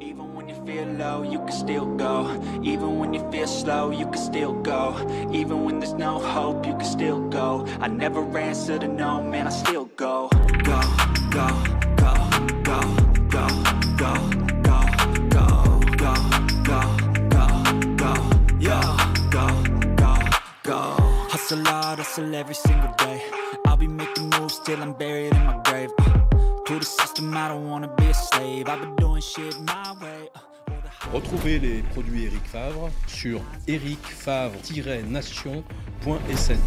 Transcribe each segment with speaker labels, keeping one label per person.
Speaker 1: Even when you feel low, you can still go. Even when you feel slow, you can still go. Even when there's no hope, you can still go. I never answer to no, man, I still go. Go, go, go, go, go, go, go, go, go, go, go, go, yo, go, go, go. Hustle hard, hustle every single day. I'll be making moves till I'm buried in my grave. To the system, I don't wanna be a slave. I've been doing shit my way.
Speaker 2: Retrouvez les produits Eric Favre sur ericfavre-nation.sn.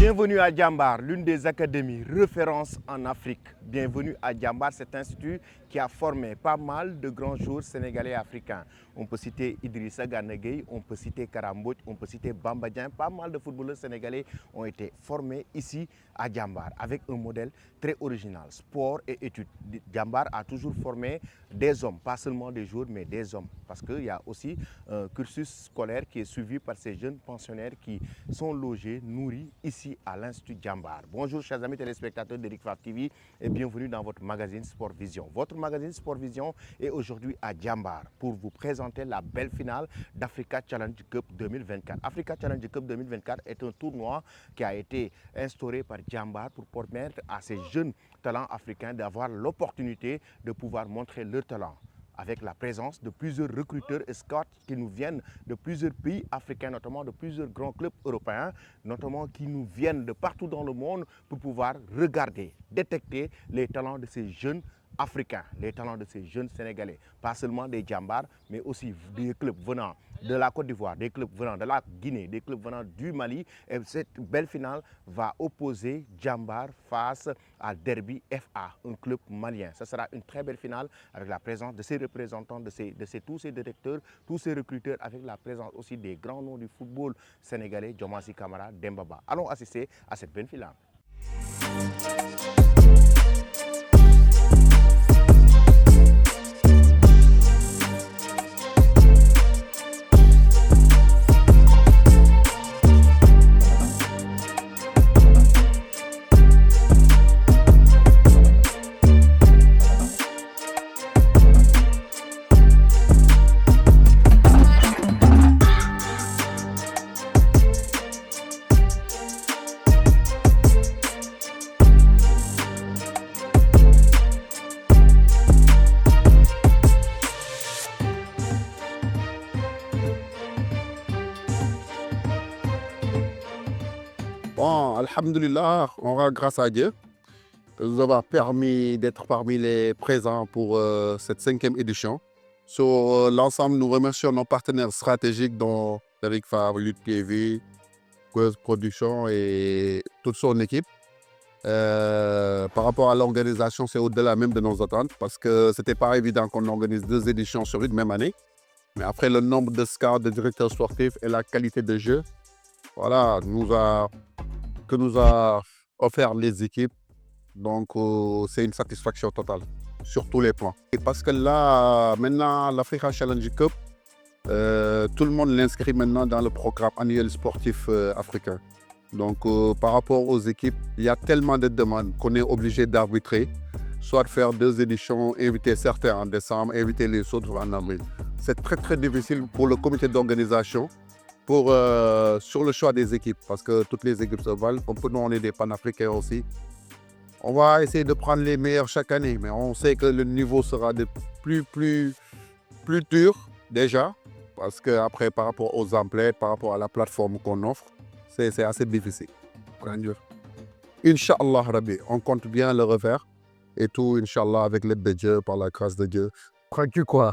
Speaker 3: Bienvenue à Djambar, l'une des académies références en Afrique. Bienvenue à Djambar, cet institut qui a formé pas mal de grands joueurs sénégalais et africains. On peut citer Idrissa Gana Gueye, on peut citer Kara Mbodj, on peut citer Bamba Dieng. Pas mal de footballeurs sénégalais ont été formés ici à Djambar avec un modèle très original, sport et études. Djambar a toujours formé des hommes, pas seulement des joueurs, mais des hommes. Parce qu'il y a aussi un cursus scolaire qui est suivi par ces jeunes pensionnaires qui sont logés, nourris ici à l'Institut Djambar. Bonjour chers amis téléspectateurs d'Eric Favre TV et bienvenue dans votre magazine Sport Vision. Votre magazine Sport Vision est aujourd'hui à Djambar pour vous présenter la belle finale d'Africa Challenge Cup 2024. Africa Challenge Cup 2024 est un tournoi qui a été instauré par Djambar pour permettre à ces jeunes talents africains d'avoir l'opportunité de pouvoir montrer leur talent, avec la présence de plusieurs recruteurs et scouts qui nous viennent de plusieurs pays africains, notamment de plusieurs grands clubs européens, notamment qui nous viennent de partout dans le monde pour pouvoir regarder, détecter les talents de ces jeunes africains, les talents de ces jeunes Sénégalais, pas seulement des Djambar, mais aussi des clubs venant de la Côte d'Ivoire, des clubs venant de la Guinée, des clubs venant du Mali. Et cette belle finale va opposer Djambar face à Derby FA, un club malien. Ce sera une très belle finale avec la présence de ces représentants, tous ces directeurs, tous ces recruteurs, avec la présence aussi des grands noms du football sénégalais, Diomansy Kamara, Demba Ba. Allons assister à cette belle finale.
Speaker 4: Bon, alhamdoulilah, on rend grâce à Dieu de nous avoir permis d'être parmi les présents pour cette 5e édition. Sur l'ensemble, nous remercions nos partenaires stratégiques dont Eric Favre, Lutte TV, Quest Production et toute son équipe. Par rapport à l'organisation, c'est au-delà même de nos attentes parce que ce n'était pas évident qu'on organise 2 éditions sur une même année. Mais après le nombre de scouts, de directeurs sportifs et la qualité de jeu, voilà, que nous a offert les équipes. Donc, c'est une satisfaction totale sur tous les plans. Et parce que là, maintenant, l'Africa Challenge Cup, tout le monde l'inscrit maintenant dans le programme annuel sportif africain. Donc, par rapport aux équipes, il y a tellement de demandes qu'on est obligé d'arbitrer, soit de faire 2 éditions, inviter certains en décembre, inviter les autres en avril. C'est très, très difficile pour le comité d'organisation sur le choix des équipes, parce que toutes les équipes se valent. On peut nous on est des panafricains aussi. On va essayer de prendre les meilleurs chaque année, mais on sait que le niveau sera de plus dur déjà, parce qu'après, par rapport aux emplettes, par rapport à la plateforme qu'on offre, c'est assez difficile. Inch'Allah Rabbi, on compte bien le refaire et tout, Inch'Allah, avec l'aide de Dieu, par la grâce de Dieu. Tranquille quoi.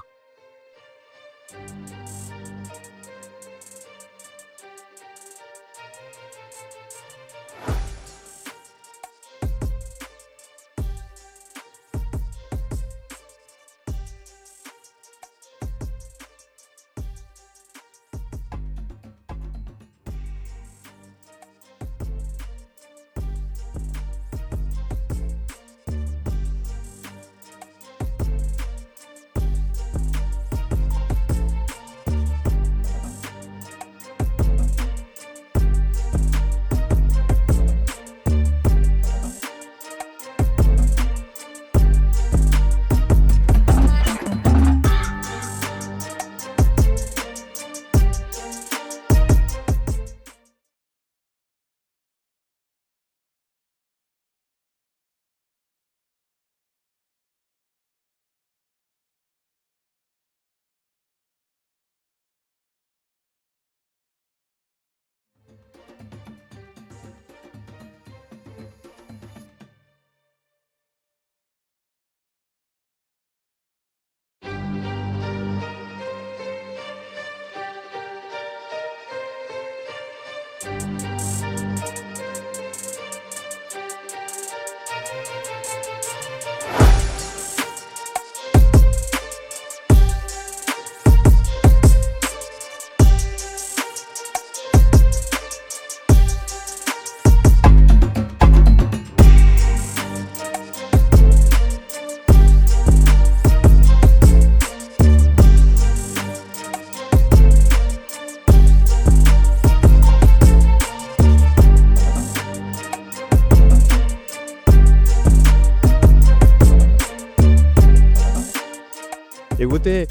Speaker 5: écoutez,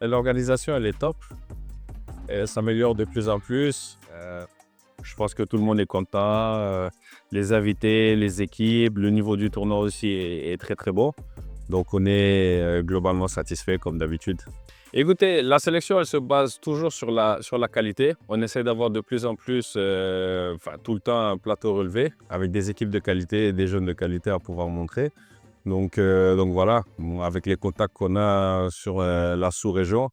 Speaker 5: l'organisation, elle est top. Elle s'améliore de plus en plus. Je pense que tout le monde est content. Les invités, les équipes, le niveau du tournoi aussi est très très bon. Donc on est globalement satisfait comme d'habitude. Écoutez, la sélection, elle se base toujours sur la qualité. On essaie d'avoir de plus en plus, tout le temps, un plateau relevé avec des équipes de qualité et des jeunes de qualité à pouvoir montrer. Donc voilà, avec les contacts qu'on a sur la sous-région,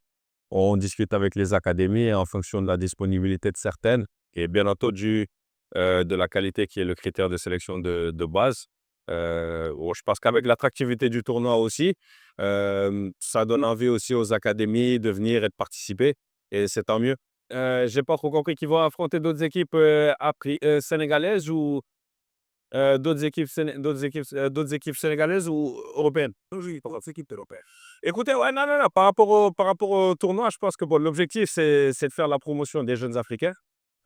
Speaker 5: on discute avec les académies et en fonction de la disponibilité de certaines et bien entendu de la qualité qui est le critère de sélection de base. Je pense qu'avec l'attractivité du tournoi aussi, ça donne envie aussi aux académies de venir et de participer et c'est tant mieux. J'ai pas trop compris qu'ils vont affronter d'autres équipes sénégalaises ou d'autres équipes sénégalaises ou européennes? Oui, d'autres équipes européennes. Écoutez, ouais, non, non, non, par rapport au tournoi, je pense que bon, l'objectif, c'est de faire la promotion des jeunes Africains,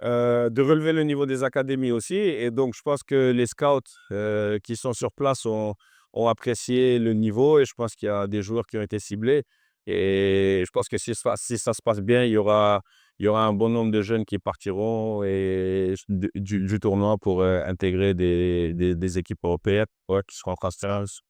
Speaker 5: de relever le niveau des académies aussi. Et donc, je pense que les scouts qui sont sur place ont apprécié le niveau et je pense qu'il y a des joueurs qui ont été ciblés. Et je pense que si ça se passe bien, il y aura un bon nombre de jeunes qui partiront du tournoi pour intégrer des équipes européennes ouais, qui seront en transférence.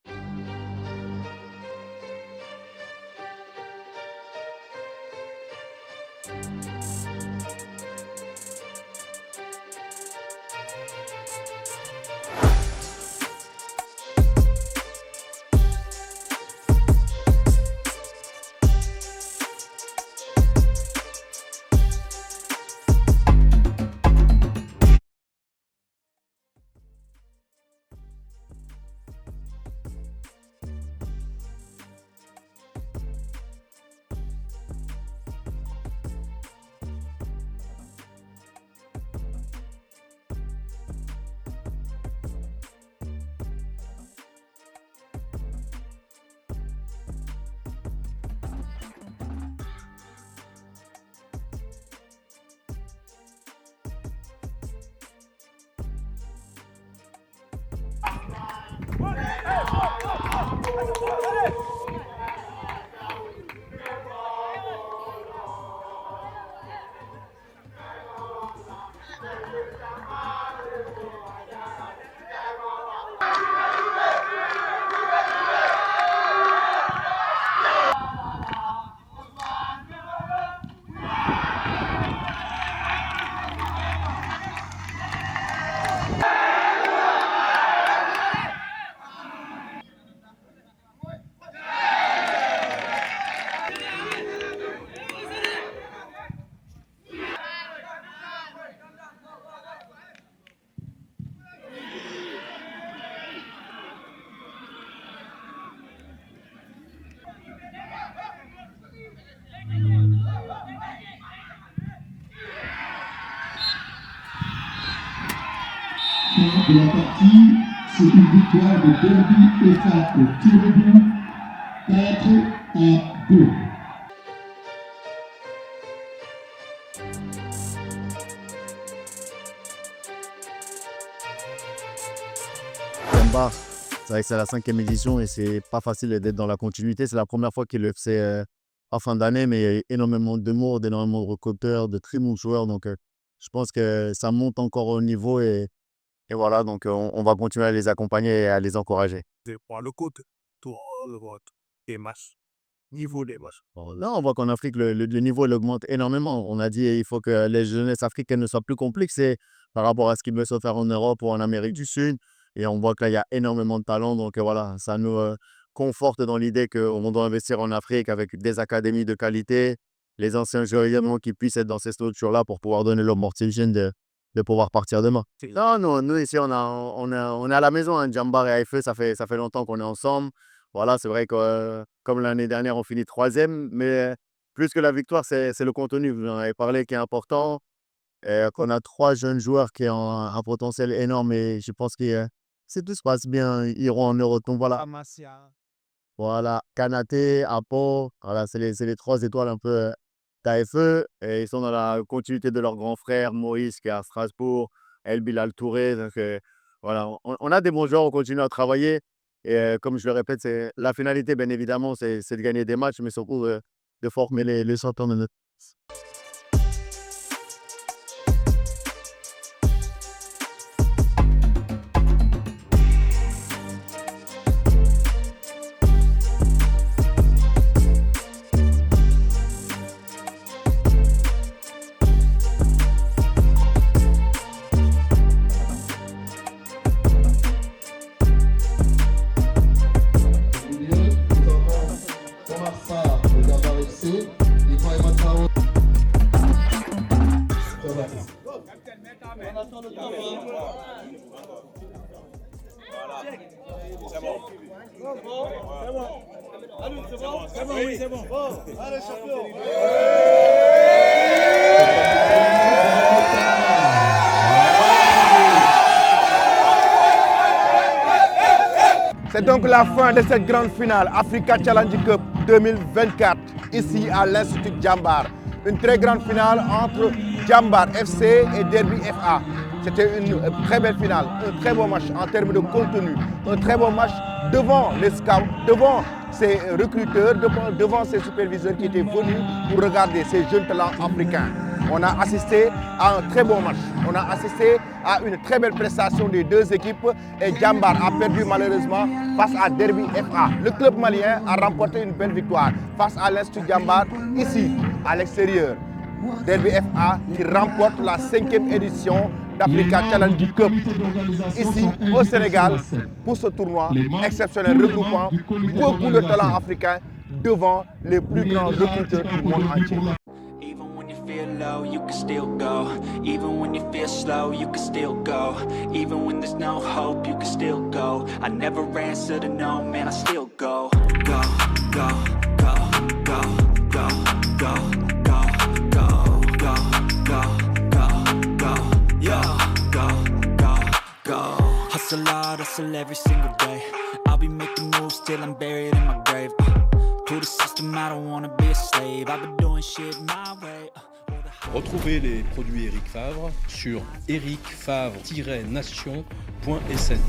Speaker 6: De la partie, c'est une victoire de Derby FA au tir au but, 4-2.
Speaker 7: Diambar, c'est vrai que c'est la 5e édition et c'est pas facile d'être dans la continuité. C'est la première fois qu'il le fait en fin d'année, mais il y a énormément d'humour, d'énormément de recruteurs, de très bons joueurs. Donc, je pense que ça monte encore au niveau et voilà, donc on va continuer à les accompagner et à les encourager.
Speaker 8: Pour le côté, tout le vote et match, niveau des matchs.
Speaker 7: Bon, là, on voit qu'en Afrique, le niveau il augmente énormément. On a dit qu'il faut que les jeunesses africaines ne soient plus complexées par rapport à ce qu'ils veulent se faire en Europe ou en Amérique du Sud. Et on voit que là, il y a énormément de talent. Donc voilà, ça nous conforte dans l'idée qu'on doit investir en Afrique avec des académies de qualité, les anciens joueurs également qui puissent être dans ces structures-là pour pouvoir donner l'opportunité de pouvoir partir demain. Non, non, nous ici, on est à la maison, hein, Diambar et AFE, ça fait longtemps qu'on est ensemble. Voilà, c'est vrai que comme l'année dernière, on finit 3e, mais plus que la victoire, c'est le contenu. Vous en avez parlé qui est important. Qu'on a 3 jeunes joueurs qui ont un potentiel énorme et je pense que si tout se passe bien, ils iront en Europe. Donc voilà, Kanaté, Apo, voilà, c'est les 3 étoiles un peu d'AFE et ils sont dans la continuité de leur grand frère Maurice qui est à Strasbourg, El Bilal Touré. Donc voilà, on a des bons joueurs, on continue à travailler Et comme je le répète, la finalité, bien évidemment, c'est de gagner des matchs, mais surtout de former les champions de notre.
Speaker 3: C'est donc la fin de cette grande finale Africa Challenge Cup 2024 ici à l'Institut Djambar. Une très grande finale entre Djambar FC et Derby FA. C'était une très belle finale, un très beau match en termes de contenu, un très beau match devant les scouts, devant ces recruteurs, devant ces superviseurs qui étaient venus pour regarder ces jeunes talents africains. On a assisté à un très bon match, on a assisté à une très belle prestation des deux équipes et Djambar a perdu malheureusement face à Derby FA. Le club malien a remporté une belle victoire face à l'Institut Djambar ici à l'extérieur. Derby FA qui remporte la 5e édition d'Africa Challenge Cup ici au Sénégal pour ce tournoi exceptionnel regroupant beaucoup de talents africains devant les plus grands recruteurs du monde entier.
Speaker 1: Even when you feel low, you can still go. Even when you feel slow, you can still go. Even when there's no hope, you can still go. I never answer to no, man, I still go. Go, go, go, go, go, go, go, go, go, go, go, go, yeah, go, go, go. Hustle hard, hustle every single day. I'll be making moves till I'm buried in my grave. To the system, I don't wanna be a slave. I've been doing shit my way.
Speaker 2: Retrouvez les produits Eric Favre sur ericfavre-nation.sn.